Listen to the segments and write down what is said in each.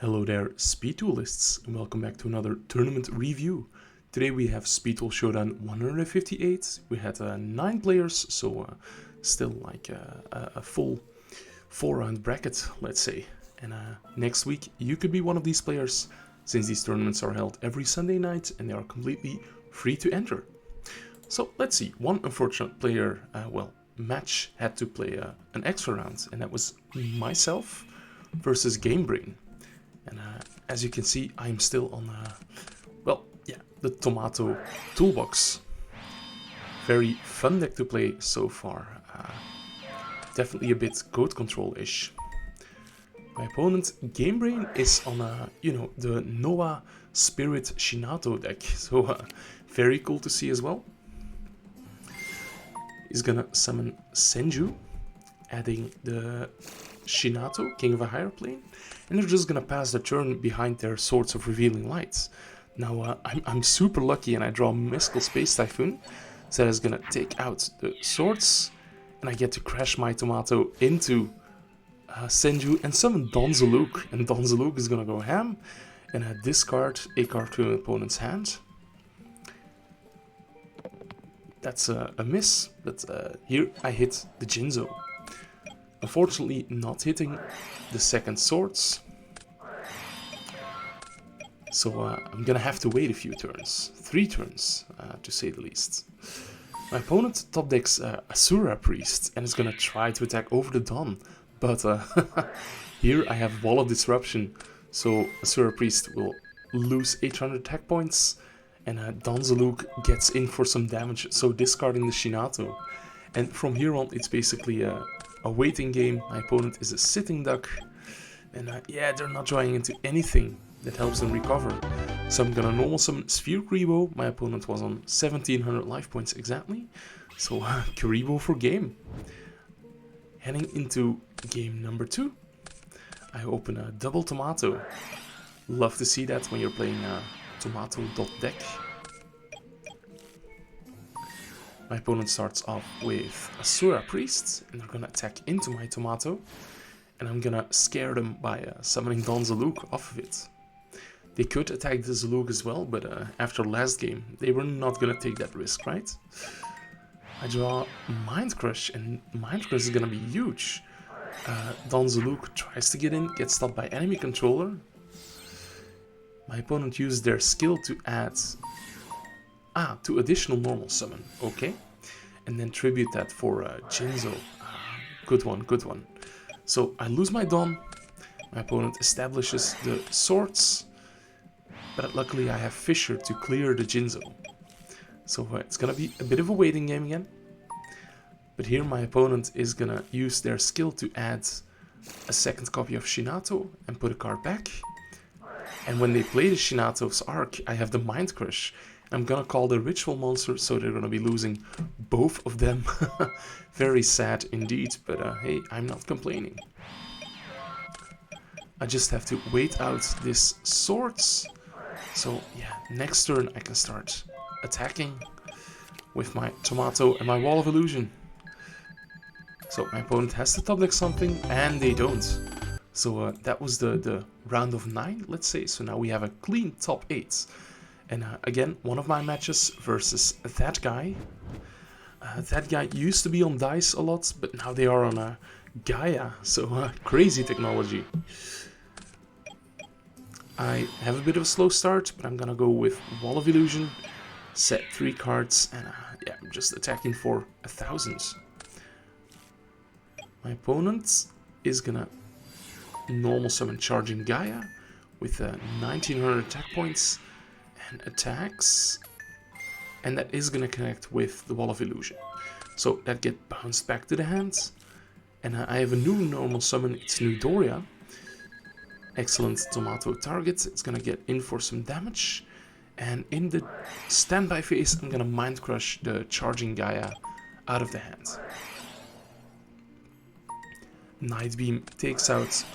Hello there, speed duelists, and welcome back to another tournament review. Today we have Speed Duel Showdown 158. We had 9 players, so still like a full 4-round bracket, let's say. And next week you could be one of these players, since these tournaments are held every Sunday night and they are completely free to enter. So let's see, one unfortunate player, match had to play an extra round, and that was myself versus GameBrain. And as you can see, I'm still on, the Tomato Toolbox. Very fun deck to play so far. Definitely a bit code control-ish. My opponent, GameBrain, is on, the Noah Spirit Shinato deck. So very cool to see as well. He's gonna summon Senju, adding the Shinato, King of a Higher Plane, and they're just gonna pass the turn behind their Swords of Revealing Light. Now I'm super lucky and I draw Mystical Space Typhoon, so that is gonna take out the swords, and I get to crash my Tomato into Senju and summon Donzaluk, and Donzaluk is gonna go ham and discard a card to an opponent's hand. That's a miss, but here I hit the Jinzo. Unfortunately, not hitting the second swords. So I'm gonna have to wait a few turns. 3 turns, to say the least. My opponent top decks Asura Priest and is gonna try to attack over the Dawn. But here I have Wall of Disruption, so Asura Priest will lose 800 attack points. And Donzaluk gets in for some damage, so discarding the Shinato. And from here on, it's basically a waiting game. My opponent is a sitting duck, and they're not drawing into anything that helps them recover. So I'm gonna normal summon Sphere Karibo. My opponent was on 1700 life points exactly, so Karibo for game. Heading into game number 2, I open a double Tomato. Love to see that when you're playing Tomato.deck. My opponent starts off with Asura Priest, and they're gonna attack into my Tomato, and I'm gonna scare them by summoning Donzaluk off of it. They could attack the Zaluk as well, but after last game, they were not gonna take that risk, right? I draw Mind Crush, and Mind Crush is gonna be huge. Donzaluk tries to get in, gets stopped by enemy controller. My opponent used their skill to add to additional normal summon, okay, and then tribute that for Jinzo. Good one, good one. So I lose my Dawn. My opponent establishes the swords, but luckily I have Fissure to clear the Jinzo. So it's gonna be a bit of a waiting game again. But here my opponent is gonna use their skill to add a second copy of Shinato and put a card back. And when they play the Shinato's Arc, I have the Mind Crush. I'm gonna call the Ritual Monster, so they're gonna be losing both of them. Very sad indeed, but hey, I'm not complaining. I just have to wait out this swords. So yeah, next turn I can start attacking with my Tomato and my Wall of Illusion. So my opponent has to top deck something, and they don't. So that was the round of 9, let's say. So now we have a clean top 8. And again, one of my matches versus that guy. That guy used to be on Dice a lot, but now they are on Gaia. So crazy technology. I have a bit of a slow start, but I'm gonna go with Wall of Illusion, set 3 cards, and I'm just attacking for 1000. My opponent is gonna normal summon Charging Gaia with 1900 attack points and attacks, and that is gonna connect with the Wall of Illusion, so that gets bounced back to the hand. And I have a new normal summon, it's Nudoria. Excellent Tomato target, it's gonna get in for some damage, and in the standby phase I'm gonna Mind Crush the Charging Gaia out of the hand. Night Beam takes out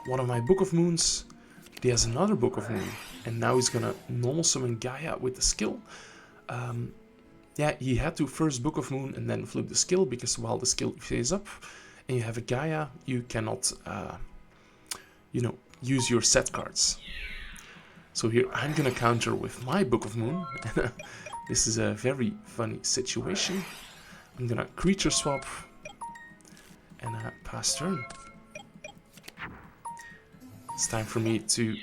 one of my Book of Moons. He has another Book of Moon, and now he's gonna normal summon Gaia with the skill. He had to first Book of Moon and then flip the skill, because while the skill phase up and you have a Gaia, you cannot use your set cards. So here I'm gonna counter with my Book of Moon. This is a very funny situation. I'm gonna creature swap and pass turn. It's time for me to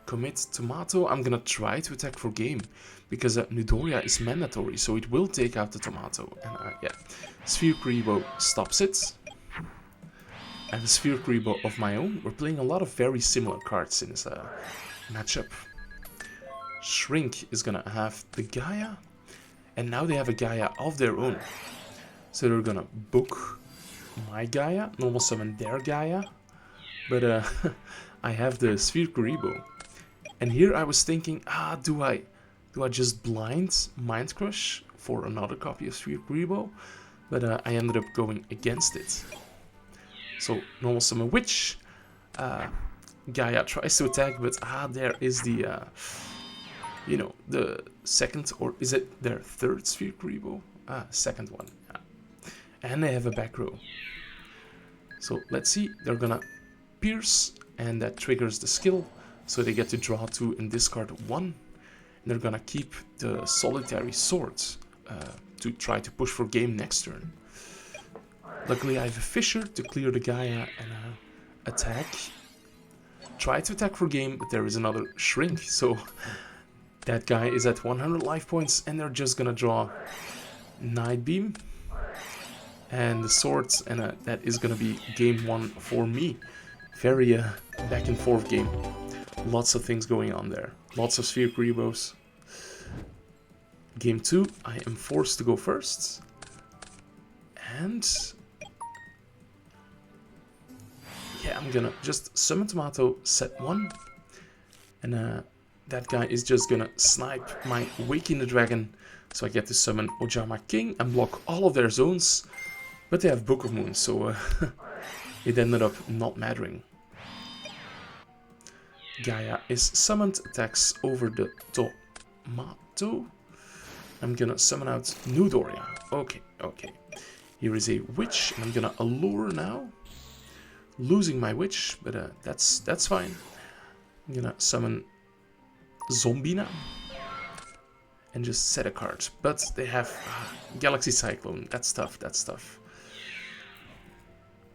commit tomato. I'm gonna try to attack for game because Nudoria is mandatory, so it will take out the tomato. And yeah, Sphere Kuriboh stops it. I have a Sphere Kuriboh of my own. We're playing a lot of very similar cards in this matchup. Shrink is gonna have the Gaia, and now they have a Gaia of their own. So they're gonna book my Gaia, normal summon their Gaia, but I have the Sphere Kuriboh. And here I was thinking, do I just blind Mind Crush for another copy of Sphere Kuriboh? But I ended up going against it. So normal summon Witch. Gaia tries to attack, but there is the you know, the second, or is it their third Sphere Kuriboh? Second one. Yeah. And they have a back row. So let's see, they're gonna pierce, and that triggers the skill. So they get to draw 2 and discard 1. And they're gonna keep the solitary sword to try to push for game next turn. Luckily I have a Fissure to clear the Gaia and attack. Try to attack for game, but there is another Shrink. So that guy is at 100 life points, and they're just gonna draw Night Beam. And the sword, and that is gonna be game 1 for me. Very back and forth game. Lots of things going on there. Lots of Sphere Kuribohs. Game 2, I am forced to go first. And yeah, I'm gonna just summon Tomato, set 1. And that guy is just gonna snipe my Waking the Dragon. So I get to summon Ojama King and block all of their zones. But they have Book of Moon, so it ended up not mattering. Gaia is summoned, attacks over the tomato. I'm gonna summon out Nudoria. Okay. Here is a Witch, and I'm gonna Allure now. Losing my Witch, but that's fine. I'm gonna summon Zombina and just set a card. But they have Galaxy Cyclone. That's tough.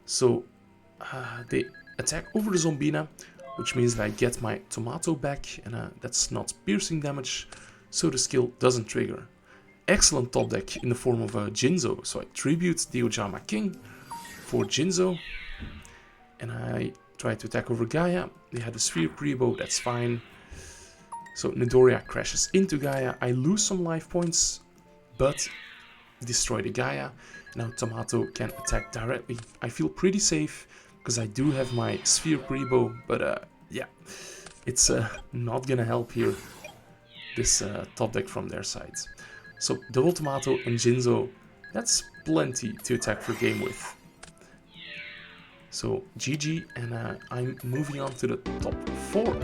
So they attack over the Zombina, which means that I get my tomato back, and that's not piercing damage, so the skill doesn't trigger. Excellent top deck in the form of Jinzo, so I tribute the Ojama King for Jinzo, and I try to attack over Gaia. They had a Sphere Kuriboh, that's fine. So Nidoria crashes into Gaia. I lose some life points, but destroy the Gaia. Now Tomato can attack directly. I feel pretty safe because I do have my Sphere Kuriboh, but yeah, it's not gonna help here, this top deck from their side. So double Tomato and Jinzo, that's plenty to attack for game with. So GG, and I'm moving on to the top 4.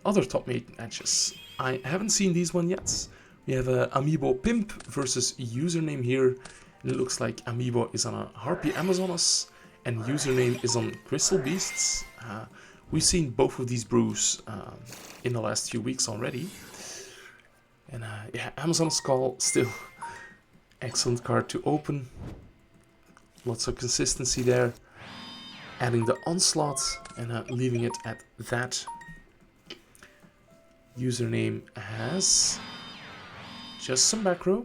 Other top 8 matches. I haven't seen these one yet. We have Amiibo Pimp versus Username here. And it looks like Amiibo is on a Harpy Amazonas and Username is on Crystal Beasts. We've seen both of these brews in the last few weeks already. And yeah, Amazonas Call, still excellent card to open. Lots of consistency there. Adding the Onslaught and leaving it at that. Username has just some back row.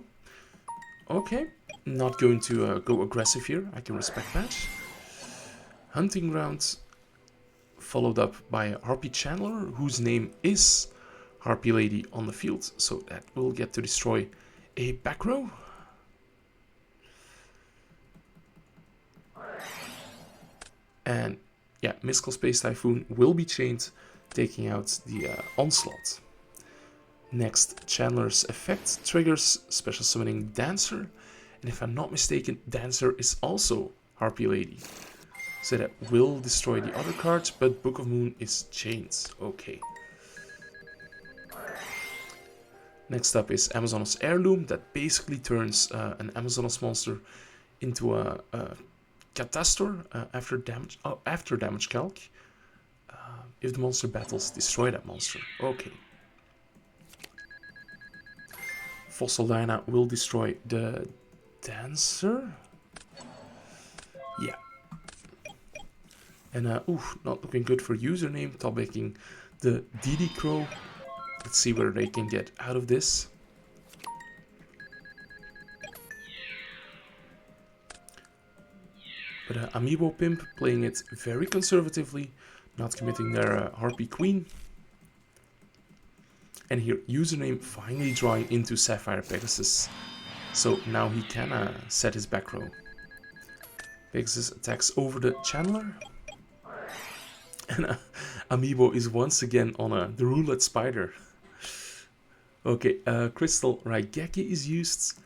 Okay, not going to go aggressive here. I can respect that. Hunting Ground, followed up by a Harpy Channeler, whose name is Harpy Lady on the field. So that will get to destroy a back row. And yeah, Mystical Space Typhoon will be chained, taking out the Onslaught. Next, Chandler's effect triggers special summoning Dancer. And if I'm not mistaken, Dancer is also Harpy Lady. So that will destroy the other cards, but Book of Moon is chained. Okay. Next up is Amazonas Heirloom. That basically turns an Amazonas monster into a Catastor after damage calc. If the monster battles, destroy that monster. Okay. Fossil Dyna will destroy the Dancer. Yeah. And not looking good for username. Topping the DD Crow. Let's see where they can get out of this. But Amiibo Pimp playing it very conservatively, not committing their Harpy Queen. And here, username finally drawing into Sapphire Pegasus. So now he can set his back row. Pegasus attacks over the Channeler. And Amiibo is once again on the Roulette Spider. Okay, Crystal Raigeki is used.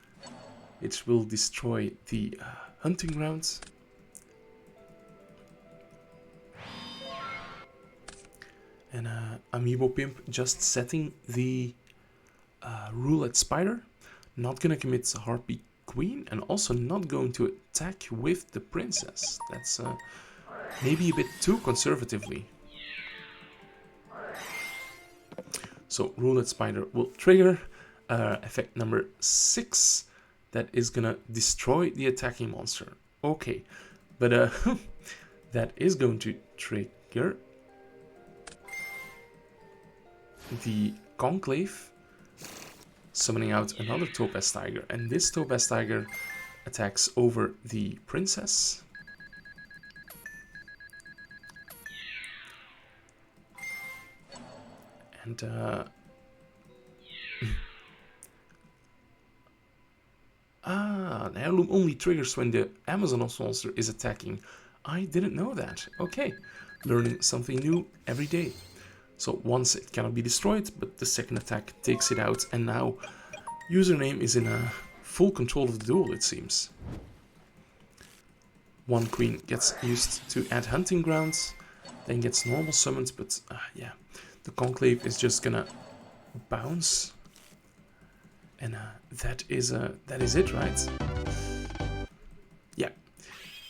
It will destroy the Hunting Ground. And Amiibo Pimp just setting the Roulette Spider. Not gonna commit Harpy Queen, and also not going to attack with the Princess. That's maybe a bit too conservatively. So Roulette Spider will trigger effect number 6. That is gonna destroy the attacking monster. Okay, but that is going to trigger the Conclave, summoning out another Topaz Tiger, and this Topaz Tiger attacks over the Princess. And the heirloom only triggers when the Amazoness monster is attacking. I didn't know that. Okay, learning something new every day. So once it cannot be destroyed, but the second attack takes it out, and now username is in full control of the duel, it seems. One queen gets used to add hunting grounds, then gets normal summoned, but yeah, the Conclave is just gonna bounce, and that is it, right? Yeah.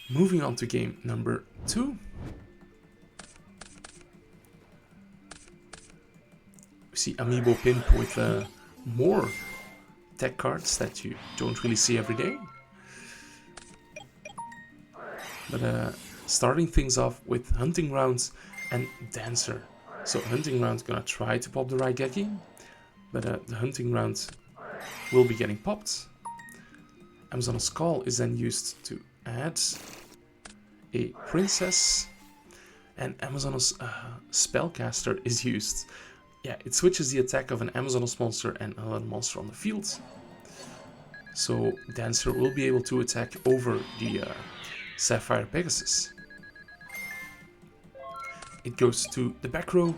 Moving on to game number 2. We see Amiibo Pimp with more tech cards that you don't really see every day. But starting things off with Hunting Grounds and Dancer. So Hunting Ground's gonna try to pop the Raigeki, but the Hunting Ground will be getting popped. Amazoness Call is then used to add a Princess, and Amazoness Spellcaster is used. Yeah, it switches the attack of an Amazoness monster and another monster on the field. So Dancer will be able to attack over the Sapphire Pegasus. It goes to the back row.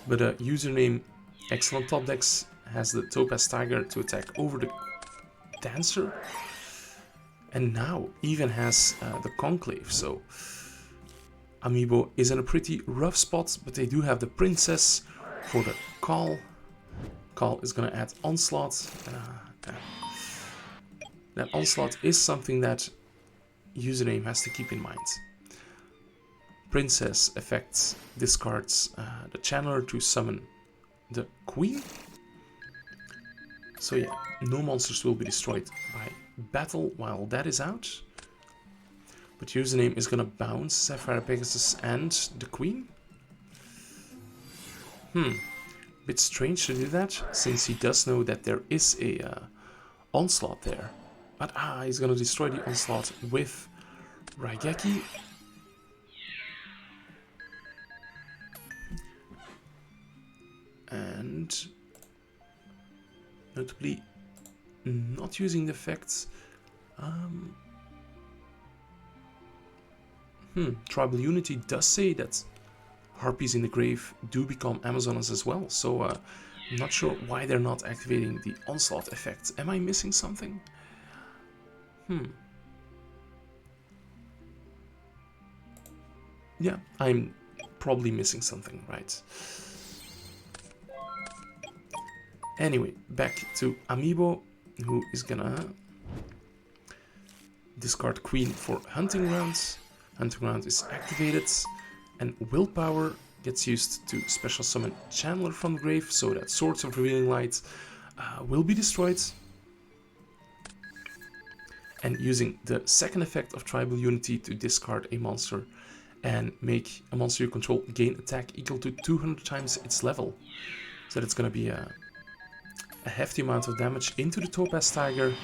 But username Excellent Top Decks has the Topaz Tiger to attack over the Dancer. And now even has the Conclave, so Amiibo is in a pretty rough spot, but they do have the Princess for the Call. Call is going to add Onslaught. That Onslaught is something that username has to keep in mind. Princess effects discards the Channeler to summon the Queen. So yeah, no monsters will be destroyed by battle while that is out. But username is gonna bounce Sapphire Pegasus and the Queen. Bit strange to do that, since he does know that there is a Onslaught there. But he's gonna destroy the Onslaught with Raigeki. And notably not using the effects. Tribal Unity does say that Harpies in the grave do become Amazoness as well, so I'm not sure why they're not activating the Onslaught effect. Am I missing something? Yeah, I'm probably missing something, right? Anyway, back to Amiibo, who is gonna discard Queen for Hunting Grounds. Hunting Ground is activated, and Willpower gets used to special summon Chandler from the grave, so that Swords of Revealing Light will be destroyed. And using the second effect of Tribal Unity to discard a monster and make a monster you control gain attack equal to 200 times its level. So that's going to be a hefty amount of damage into the Topaz Tiger,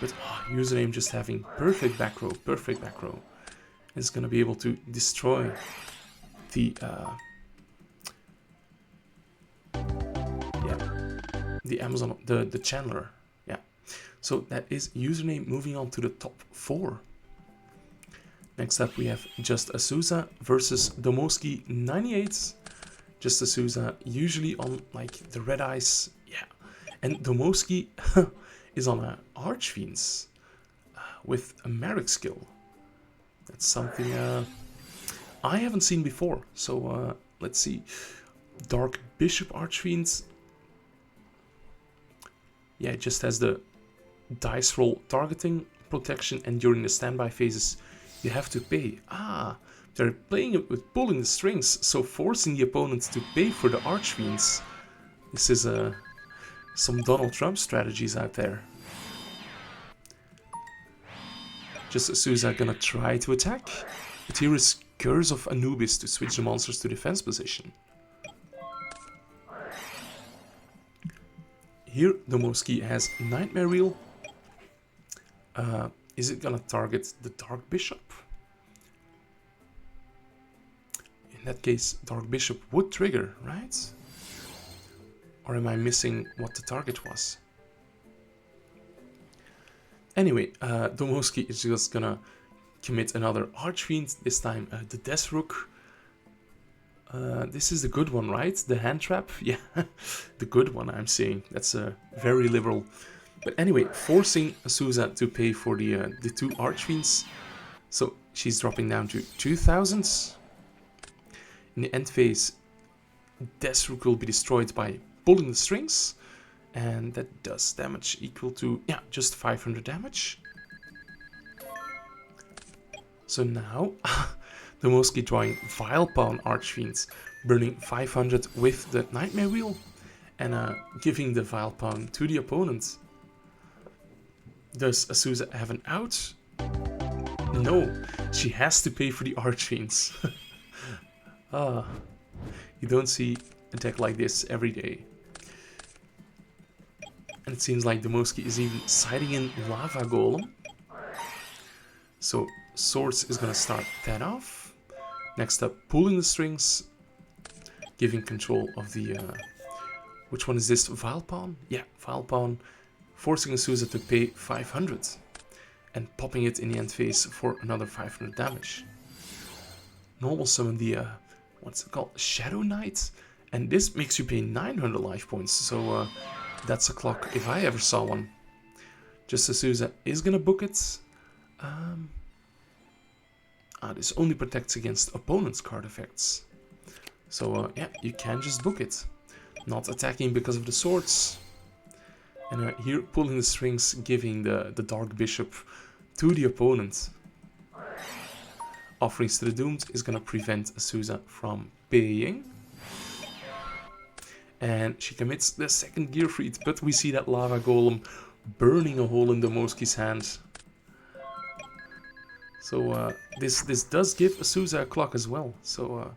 but username just having perfect back row, is going to be able to destroy the Amazon, the Chandler. Yeah, so that is username. Moving on to the top 4. Next up we have Just Azusa versus Domoski 98. Just Azusa usually on like the red eyes, yeah, and Domoski is on a Archfiends with a Merrick skill. That's something I haven't seen before. So let's see. Dark Bishop Archfiends. Yeah, it just has the dice roll targeting protection, and during the standby phases you have to pay. They're playing it with pulling the strings, so forcing the opponent to pay for the Archfiends. This is some Donald Trump strategies out there. Just Azusa gonna try to attack, but here is Curse of Anubis to switch the monsters to defense position. Here Domoski has Nightmare Reel. Is it gonna target the Dark Bishop? In that case, Dark Bishop would trigger, right? Or am I missing what the target was? Anyway, Domoski is just gonna commit another Archfiend, this time the Death Rook. This is the good one, right? The hand trap? Yeah, the good one, I'm saying. That's very liberal. But anyway, forcing Azusa to pay for the 2 Archfiends. So she's dropping down to 2000. In the end phase, Death Rook will be destroyed by pulling the strings. And that does damage equal to, yeah, just 500 damage. So now, Domoski drawing Vilepalm Archfiends, burning 500 with the Nightmare Wheel, and giving the Vilepalm to the opponent. Does Azusa have an out? No, she has to pay for the Archfiends. You don't see a deck like this every day. And it seems like Domoski is even siding in Lava Golem. So Swords is gonna start that off. Next up, pulling the strings, giving control of the which one is this? Vilepalm? Yeah, Vilepalm, forcing Azusa to pay 500 and popping it in the end phase for another 500 damage. Normal summon the what's it called? Shadow Knight, and this makes you pay 900 life points. So that's a clock if I ever saw one. Just Azusa is gonna book it. This only protects against opponent's card effects. So yeah, you can just book it. Not attacking because of the swords. And here pulling the strings, giving the Dark Bishop to the opponent. Offerings to the Doomed is gonna prevent Azusa from paying. And she commits the second Gear Freed, but we see that Lava Golem burning a hole in Domoski's hand. So this does give Azusa a clock as well. So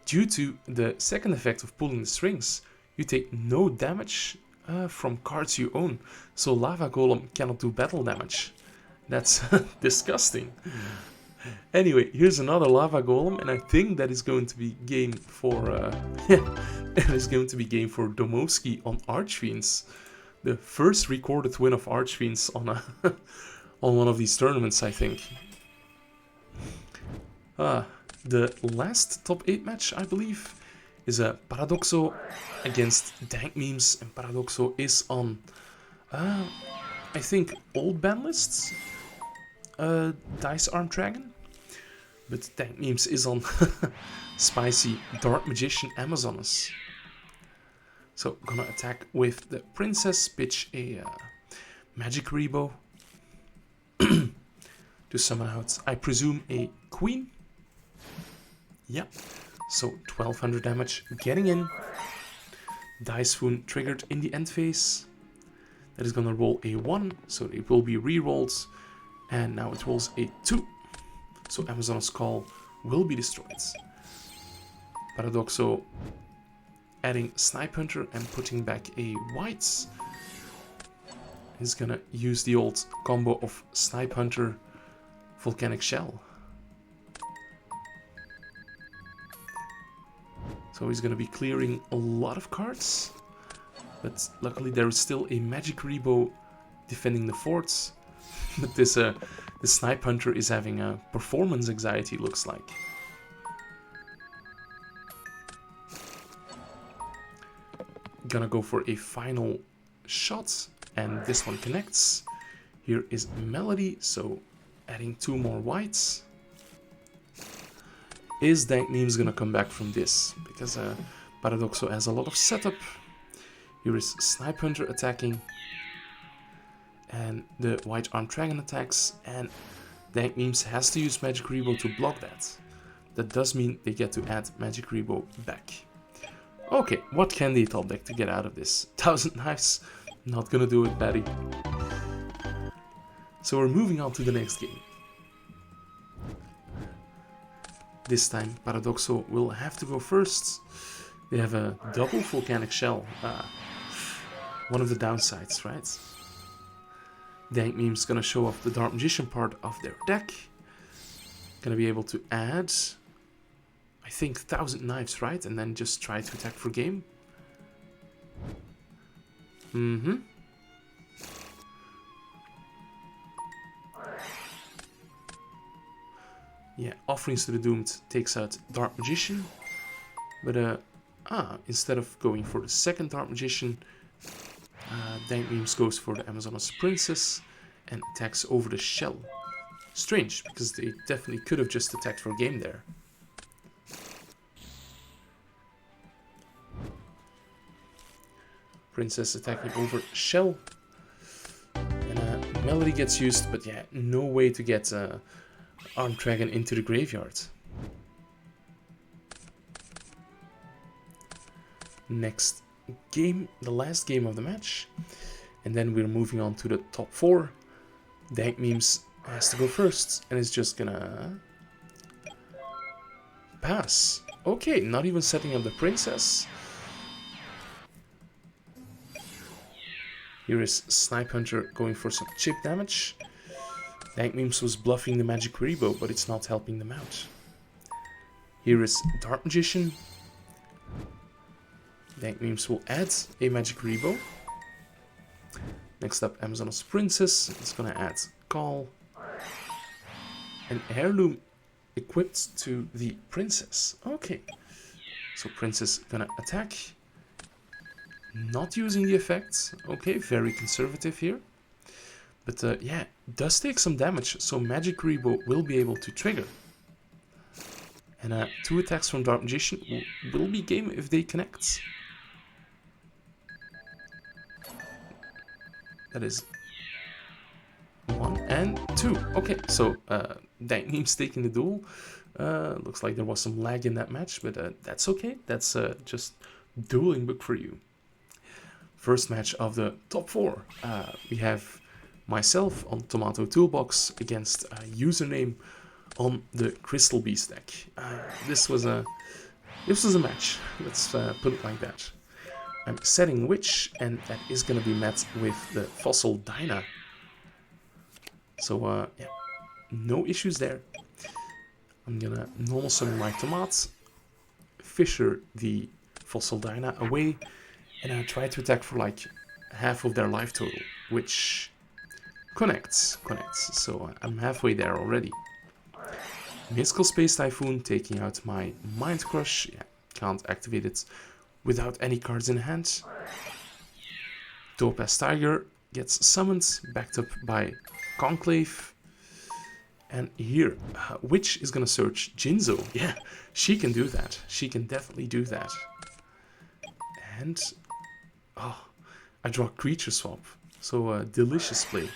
due to the second effect of pulling the strings, you take no damage from cards you own. So Lava Golem cannot do battle damage. That's disgusting. Anyway, here's another Lava Golem, and I think that is going to be game for it is going to be game for Domoski on Archfiends. The first recorded win of Archfiends on a on one of these tournaments, I think. The last top 8 match, I believe, is a Paradoxo against Dank Memes, and Paradoxo is on I think old ban lists. Dice Arm Dragon. But Dank Memes is on spicy Dark Magician Amazonas. So gonna attack with the princess, pitch a magic rebo to summon out, I presume, a queen. Yeah, so 1200 damage getting in. Dice Wound triggered in the end phase. That is gonna roll a 1, so it will be re-rolled. And now it rolls a 2. So Amazon's Call will be destroyed. Paradoxo adding Snipe Hunter and putting back a white. He's gonna use the old combo of Snipe Hunter, Volcanic Shell. So he's gonna be clearing a lot of cards. But luckily there is still a Magic Rebo defending the forts. But this the Snipe Hunter is having a performance anxiety, looks like. Gonna go for a final shot, and this one connects. Here is Melody, so adding 2 more whites. Is Dank Memes gonna come back from this? Because Paradoxo has a lot of setup. Here is Snipe Hunter attacking. And the White Armed Dragon attacks. And Dank Memes has to use Magic Rebo to block that. That does mean they get to add Magic Rebo back. Okay, what can they top deck to get out of this? 1000 Knives. Not gonna do it, Patty. So we're moving on to the next game. This time Paradoxo will have to go first. They have a double Volcanic Shell. One of the downsides, right? Dank Meme's gonna show off the Dark Magician part of their deck. Gonna be able to add, I think, 1000 Knives, right? And then just try to attack for game. Yeah, Offerings to the Doomed takes out Dark Magician. But instead of going for the second Dark Magician, Dank Memes goes for the Amazoness Princess and attacks over the shell. Strange, because they definitely could have just attacked for game there. Princess attacking over shell. And Melody gets used, but yeah, no way to get Armed Dragon into the graveyard. Next game, the last game of the match. And then we're moving on to the top 4. Dank Memes has to go first and is just gonna pass. Okay, not even setting up the princess. Here is Snipe Hunter going for some chip damage. Dank Memes was bluffing the Magic Rebo, but it's not helping them out. Here is Dark Magician. Dank Memes will add a Magic Rebo. Next up, Amazoness Princess. It's gonna add Call. An Heirloom equipped to the Princess. Okay. So Princess gonna attack. Not using the effects. Okay, very conservative here. But yeah, does take some damage. So Magic Rebo will be able to trigger. And 2 attacks from Dark Magician will be game if they connect. That is 1 and 2. Okay, so Dank Memes taking the duel. Looks like there was some lag in that match, but that's okay. That's just Dueling Book for you. First match of the top 4. We have myself on Tomato Toolbox against Username on the Crystal Beast deck. This was a match. Let's put it like that. I'm setting Witch, and that is going to be met with the Fossil Dyna. So, yeah, no issues there. I'm going to normal summon my Tomat, Fisher the Fossil Dyna away, and I try to attack for like half of their life total, which connects. So I'm halfway there already. Mystical Space Typhoon taking out my Mind Crush. Yeah, can't activate it without any cards in hand. Topaz Tiger gets summoned, backed up by Conclave. And here, Witch is gonna search Jinzo. Yeah, she can do that. She can definitely do that. And Oh, I draw creature swap. So delicious play.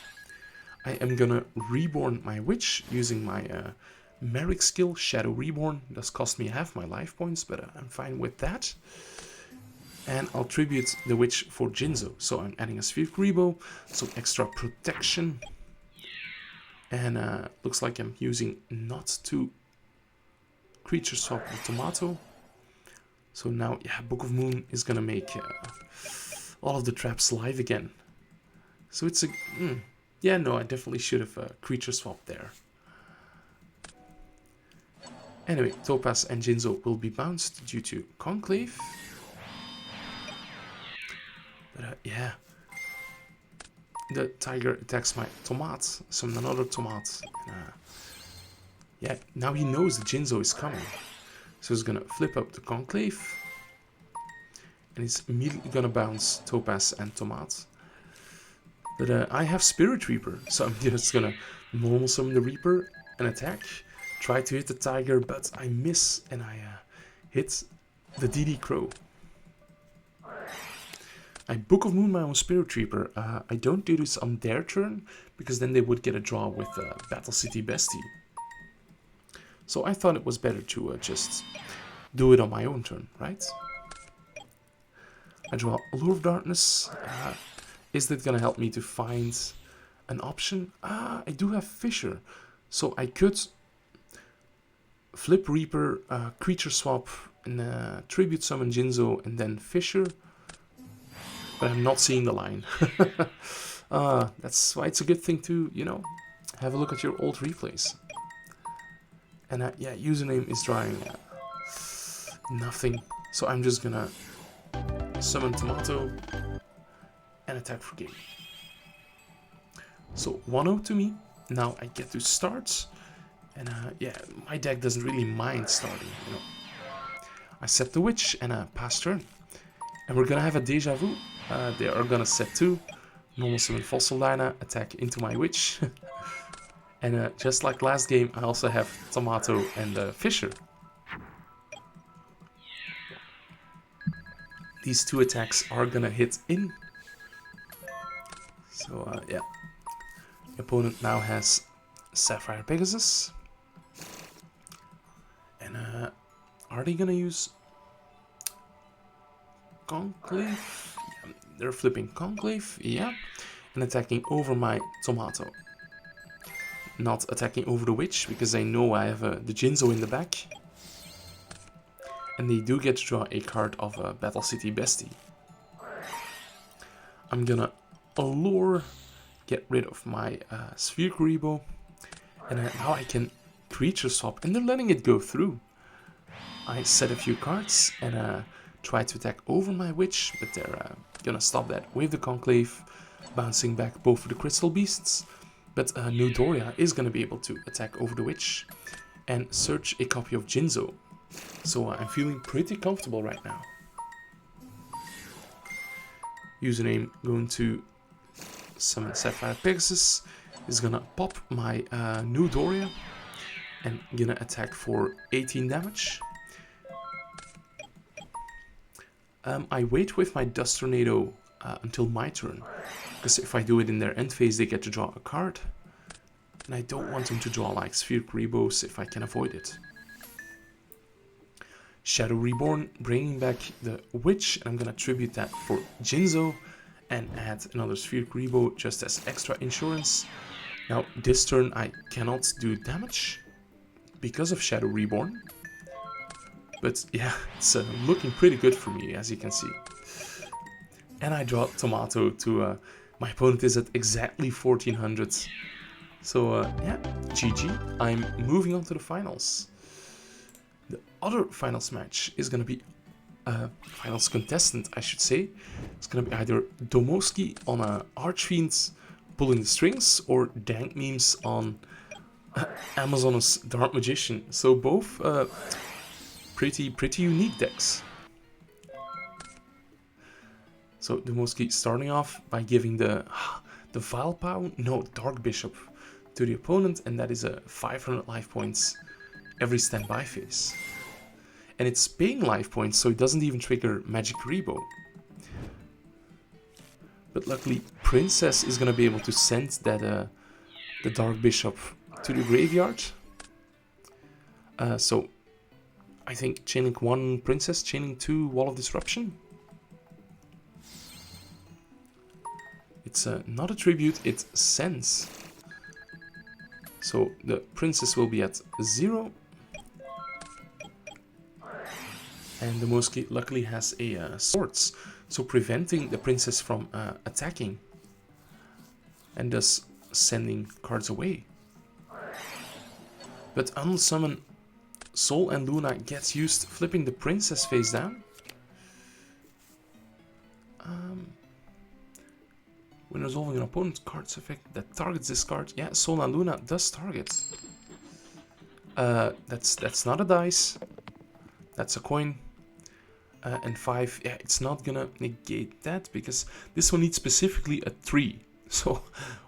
I am gonna reborn my witch using my Merrick skill, Shadow Reborn. Does cost me half my life points, but I'm fine with that. And I'll tribute the witch for Jinzo. So I'm adding a Sphere Grebo, some extra protection. And looks like I'm using not to creature swap the tomato. So now, yeah, Book of Moon is gonna make all of the traps live again. So it's a... yeah, no, I definitely should have creature swapped there. Anyway, Topaz and Jinzo will be bounced due to Conclave. But yeah, the tiger attacks my Tomat, summon another Tomat. And, yeah, now he knows the Jinzo is coming. So he's gonna flip up the Conclave. And he's immediately gonna bounce Topaz and Tomat. But I have Spirit Reaper, so I'm just gonna normal summon the Reaper and attack. Try to hit the tiger, but I miss and I hit the DD Crow. I Book of Moon my own Spirit Reaper. I don't do this on their turn, because then they would get a draw with Battle City Bestie. So I thought it was better to just do it on my own turn, right? I draw Lure of Darkness. Is that gonna help me to find an option? I do have Fissure, so I could flip Reaper, creature swap, and tribute summon Jinzo, and then Fissure. But I'm not seeing the line. That's why it's a good thing to, you know, have a look at your old replays. And yeah, username is drawing nothing. So I'm just gonna summon Tomato and attack for game. So 1-0 to me. Now I get to start. And yeah, my deck doesn't really mind starting, you know. I set the witch and pass turn. And we're gonna have a deja vu. They are gonna set 2. Normal summon Fossil Dyna, attack into my witch. And just like last game, I also have Tomato and Fissure. These 2 attacks are gonna hit in. So yeah, the opponent now has Sapphire Pegasus. And are they gonna use Conclave? Yeah, they're flipping Conclave, yeah, and attacking over my Tomato. Not attacking over the witch, because they know I have the Jinzo in the back. And they do get to draw a card of a Battle City Bestie. I'm gonna Allure, get rid of my Sphere Grebo, and now I can creature swap, and they're letting it go through. I set a few cards and try to attack over my witch, but they're gonna stop that with the Conclave, bouncing back both of the Crystal Beasts. But New Doria is gonna be able to attack over the witch and search a copy of Jinzo. So I'm feeling pretty comfortable right now. Username going to summon Sapphire Pegasus is gonna pop my New Doria and gonna attack for 18 damage. I wait with my Dust Tornado until my turn, because if I do it in their end phase, they get to draw a card. And I don't want them to draw like Sphere Grebos if I can avoid it. Shadow Reborn, bringing back the Witch, and I'm gonna tribute that for Jinzo and add another Sphere Grebo just as extra insurance. Now this turn I cannot do damage because of Shadow Reborn. But yeah, it's looking pretty good for me, as you can see. And I draw Tomato to... my opponent is at exactly 1400. So yeah, GG. I'm moving on to the finals. The other finals match is going to be... finals contestant, I should say. It's going to be either Domoski on Archfiend pulling the strings, or Dank Memes on Amazon's Dark Magician. So both... pretty unique decks. So Domoski starting off by giving the Vilepau, no, Dark Bishop to the opponent, and that is a 500 life points every standby phase. And it's paying life points, so it doesn't even trigger Magic Rebo. But luckily, Princess is gonna be able to send that the Dark Bishop to the graveyard. So I think Chainlink 1 Princess, Chainlink 2 Wall of Disruption. It's not a tribute, it sends. So the Princess will be at 0. And the Moski luckily has a swords, so preventing the Princess from attacking. And thus sending cards away. But unsummon Sol and Luna gets used flipping the Princess face down. When resolving an opponent's card's effect that targets this card, yeah, Sol and Luna does target. That's not a dice. That's a coin. And 5, yeah, it's not gonna negate that because this one needs specifically a 3. So,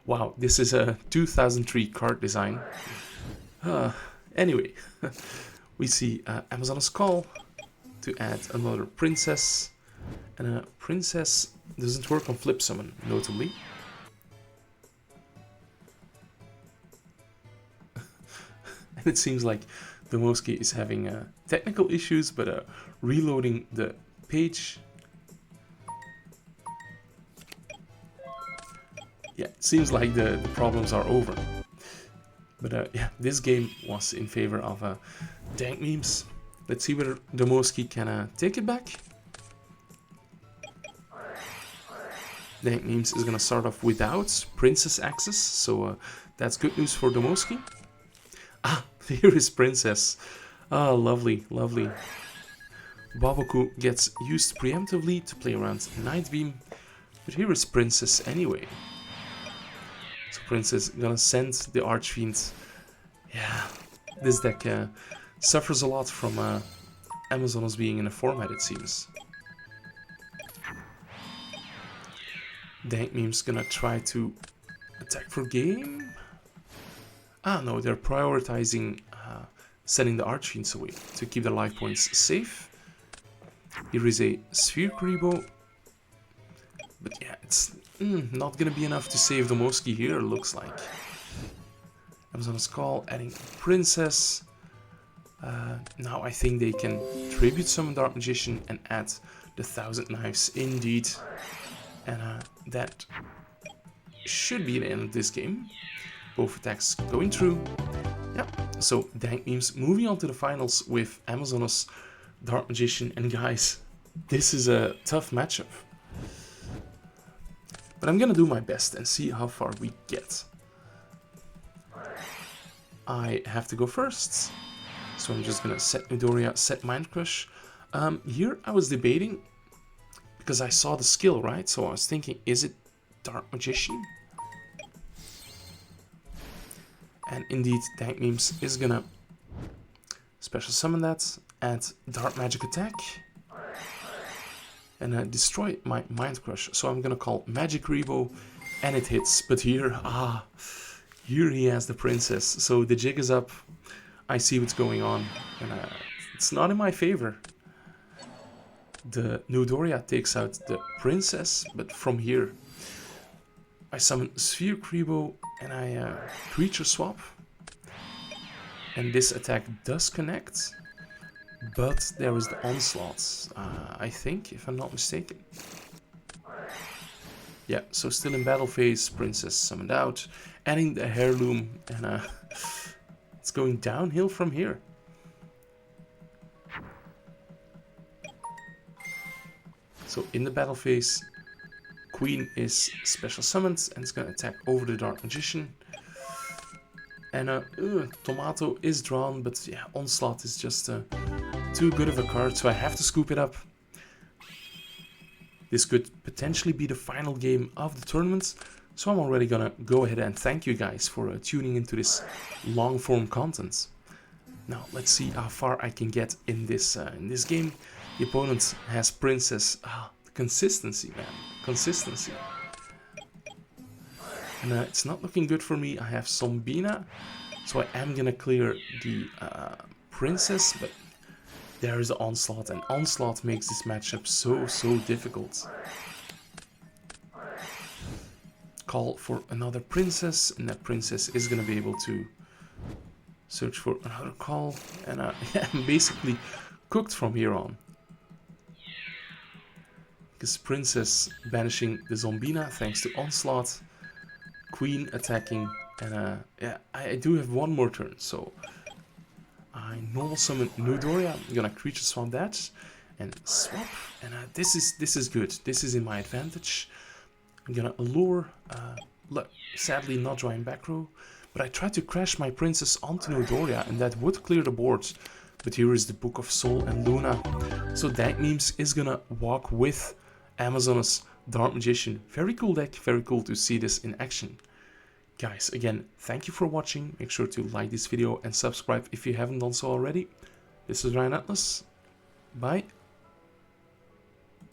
wow, this is a 2003 card design. Anyway, we see Amazon's Call to add another Princess. And a Princess doesn't work on Flip Summon, notably. And it seems like the Moski is having technical issues, but reloading the page. Yeah, it seems like the problems are over. But yeah, this game was in favor of Dank Memes. Let's see whether the Moski can take it back. Dank Memes is gonna start off without Princess access, so that's good news for the Moski. Ah, here is Princess. Ah, lovely, lovely. Baboku gets used preemptively to play around Night Beam, but here is Princess anyway. So Princess gonna send the Archfiend. Yeah, this deck suffers a lot from Amazon's being in a format, it seems. Dank Meme's gonna try to attack for game. Ah, no, they're prioritizing sending the Archfiends away to keep their life points safe. Here is a Sphere Kuribo. But yeah, it's not gonna be enough to save the Moski here, looks like. Amazon's Call, adding Princess. Now I think they can tribute summon Dark Magician and add the 1000 Knives indeed. And that should be the end of this game. Both attacks going through. Yeah, so Dank Memes moving on to the finals with Amazon's Dark Magician. And guys, this is a tough matchup. But I'm gonna do my best and see how far we get. I have to go first. So I'm just gonna set Midoriya, set Mind Crush. Here I was debating, because I saw the skill, right? So I was thinking, is it Dark Magician? And indeed, Dank Memes is gonna special summon that, add Dark Magic Attack, and destroy my Mind Crush. So I'm gonna call Magic Rebo, and it hits. But here, here he has the Princess. So the jig is up. I see what's going on, and it's not in my favor. The Midoriya takes out the Princess, but from here I summon Sphere Kuribo and I creature swap. And this attack does connect, but there is the Onslaught, I think, if I'm not mistaken. Yeah, so still in battle phase, Princess summoned out, adding the Heirloom, and it's going downhill from here. So in the battle phase, Queen is special summoned and it's going to attack over the Dark Magician. And Tomato is drawn, but yeah, Onslaught is just too good of a card, so I have to scoop it up. This could potentially be the final game of the tournament, so I'm already gonna go ahead and thank you guys for tuning into this long-form content. Now let's see how far I can get in this game. The opponent has Princess. Consistency, man. Consistency. And it's not looking good for me. I have Sombina, so I am gonna clear the Princess, but there is the Onslaught, and Onslaught makes this matchup so difficult. call for another princess, and that princess is gonna be able to search for another call, and yeah, I'm basically cooked from here on. Because princess banishing the Zombina thanks to Onslaught, queen attacking, and yeah, I do have one more turn, so I normal summon Nudoria. I'm gonna creature swap that and swap, and this is good. This is in my advantage. I'm gonna lure, sadly not drawing back row, but I tried to crash my princess onto Nudoria, and that would clear the board. But here is the Book of Soul and Luna. So Dank Memes is gonna walk with Amazoness Dark Magician. Very cool deck, very cool to see this in action. Guys, again, thank you for watching. Make sure to like this video and subscribe if you haven't done so already. This is Ryan Atlas. Bye.